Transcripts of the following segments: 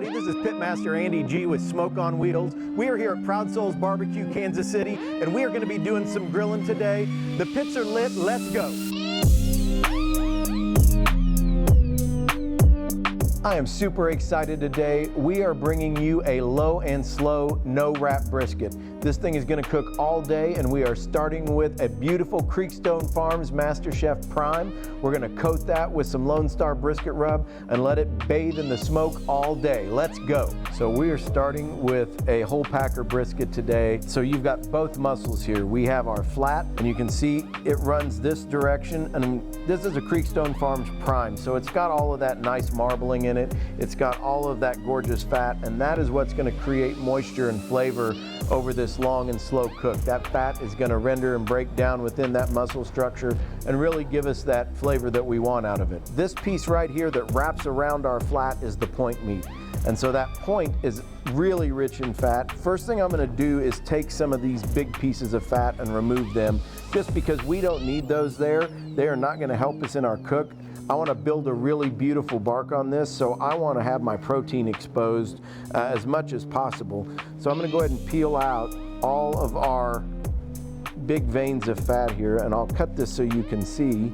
everybody. This is Pitmaster Andy G with Smoke on Wheels. We are here at Proud Souls Barbecue, Kansas City, and we are going to be doing some grilling today. The pits are lit. Let's go. I am super excited today. We are bringing you a low and slow no wrap brisket. This thing is going to cook all day, and we are starting with a beautiful Creekstone Farms Master Chef Prime. We're going to coat that with some Lone Star brisket rub and let it bathe in the smoke all day. Let's go. So we are starting with a whole packer brisket today. So you've got both muscles here. We have our flat, and you can see it runs this direction, and this is a Creekstone Farms Prime. So it's got all of that nice marbling in it. It's got all of that gorgeous fat, and that is what's going to create moisture and flavor over this long and slow cook. That fat is going to render and break down within that muscle structure and really give us that flavor that we want out of it. This piece right here that wraps around our flat is the point meat. And so that point is really rich in fat. First thing I'm going to do is take some of these big pieces of fat and remove them, just because we don't need those there. They are not going to help us in our cook. I want to build a really beautiful bark on this, so I want to have my protein exposed as much as possible. So I'm going to go ahead and peel out all of our big veins of fat here, and I'll cut this so you can see.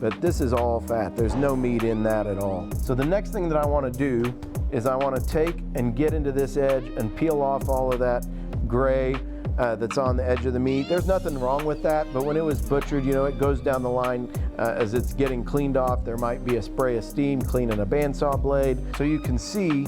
But this is all fat. There's no meat in that at all. So the next thing that I want to do is I want to take and get into this edge and peel off all of that gray that's on the edge of the meat. There's nothing wrong with that, but when it was butchered, you know, it goes down the line as it's getting cleaned off. There might be a spray of steam cleaning a bandsaw blade. So you can see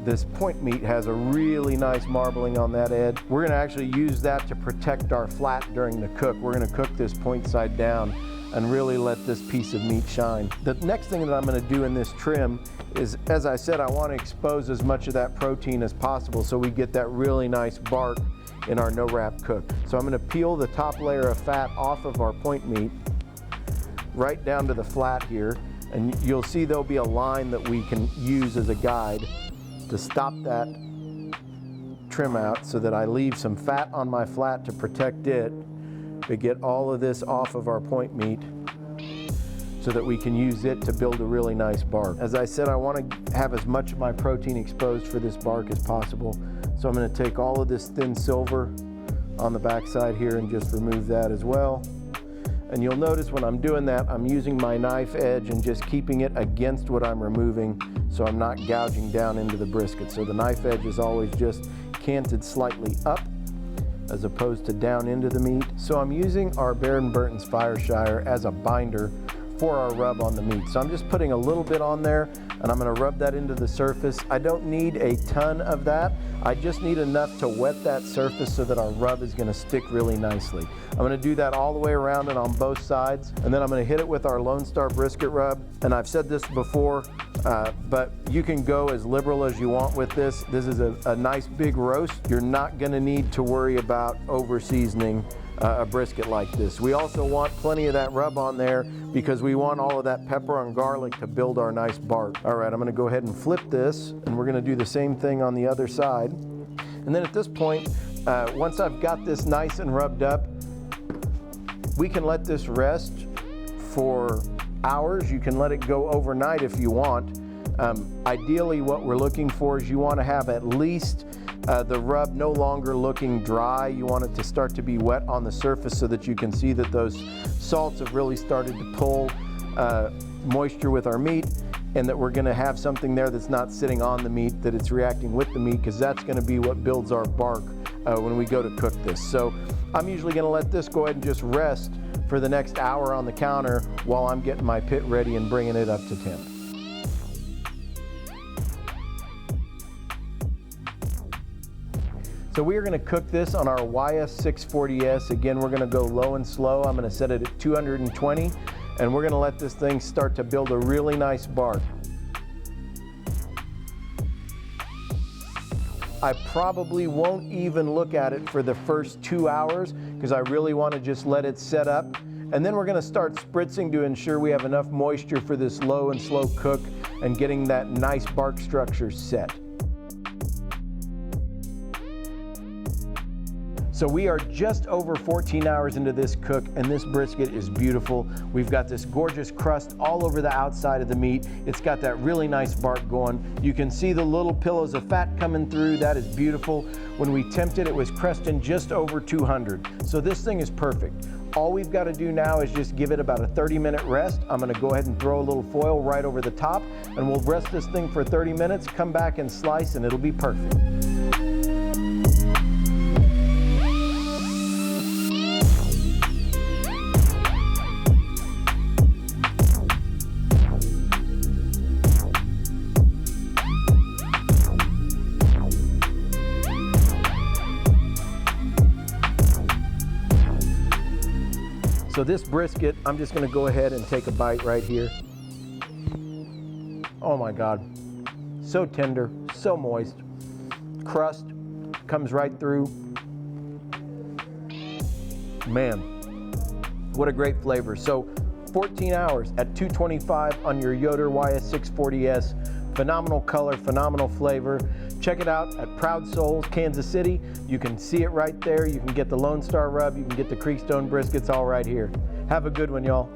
this point meat has a really nice marbling on that edge. We're going to actually use that to protect our flat during the cook. We're going to cook this point side down and really let this piece of meat shine. The next thing that I'm going to do in this trim is, as I said, I want to expose as much of that protein as possible so we get that really nice bark in our no wrap cook. So I'm going to peel the top layer of fat off of our point meat right down to the flat here, and you'll see there'll be a line that we can use as a guide to stop that trim out so that I leave some fat on my flat to protect it, but get all of this off of our point meat so that we can use it to build a really nice bark. As I said, I want to have as much of my protein exposed for this bark as possible. So I'm going to take all of this thin silver on the back side here and just remove that as well. And you'll notice when I'm doing that, I'm using my knife edge and just keeping it against what I'm removing so I'm not gouging down into the brisket. So the knife edge is always just canted slightly up as opposed to down into the meat. So I'm using our Baron Burton's Fireshire as a binder for our rub on the meat. So I'm just putting a little bit on there, and I'm going to rub that into the surface. I don't need a ton of that. I just need enough to wet that surface so that our rub is going to stick really nicely. I'm going to do that all the way around and on both sides, and then I'm going to hit it with our Lone Star brisket rub. And I've said this before, but you can go as liberal as you want with this. This is a nice big roast. You're not going to need to worry about over seasoning a brisket like this. We also want plenty of that rub on there because we want all of that pepper and garlic to build our nice bark. All right, I'm going to go ahead and flip this, and we're going to do the same thing on the other side. And then at this point, once I've got this nice and rubbed up, we can let this rest for hours. You can let it go overnight if you want. Ideally, what we're looking for is you want to have at least the rub no longer looking dry. You want it to start to be wet on the surface so that you can see that those salts have really started to pull moisture with our meat, and that we're going to have something there that's not sitting on the meat, that it's reacting with the meat, because that's going to be what builds our bark when we go to cook this. So I'm usually going to let this go ahead and just rest for the next hour on the counter while I'm getting my pit ready and bringing it up to temp. So we are going to cook this on our YS640S. Again, we're going to go low and slow. I'm going to set it at 220, and we're going to let this thing start to build a really nice bark. I probably won't even look at it for the first 2 hours because I really want to just let it set up. And then we're going to start spritzing to ensure we have enough moisture for this low and slow cook and getting that nice bark structure set. So we are just over 14 hours into this cook, and this brisket is beautiful. We've got this gorgeous crust all over the outside of the meat. It's got that really nice bark going. You can see the little pillows of fat coming through. That is beautiful. When we temped it, it was cresting just over 200. So this thing is perfect. All we've got to do now is just give it about a 30-minute rest. I'm going to go ahead and throw a little foil right over the top, and we'll rest this thing for 30 minutes, come back and slice, and it'll be perfect. So this brisket, I'm just gonna go ahead and take a bite right here. Oh my God, so tender, so moist. Crust comes right through. Man, what a great flavor. So 14 hours at 225 on your Yoder YS640S. Phenomenal color, phenomenal flavor. Check it out at Proud Souls, Kansas City. You can see it right there. You can get the Lone Star rub. You can get the Creekstone briskets all right here. Have a good one, y'all.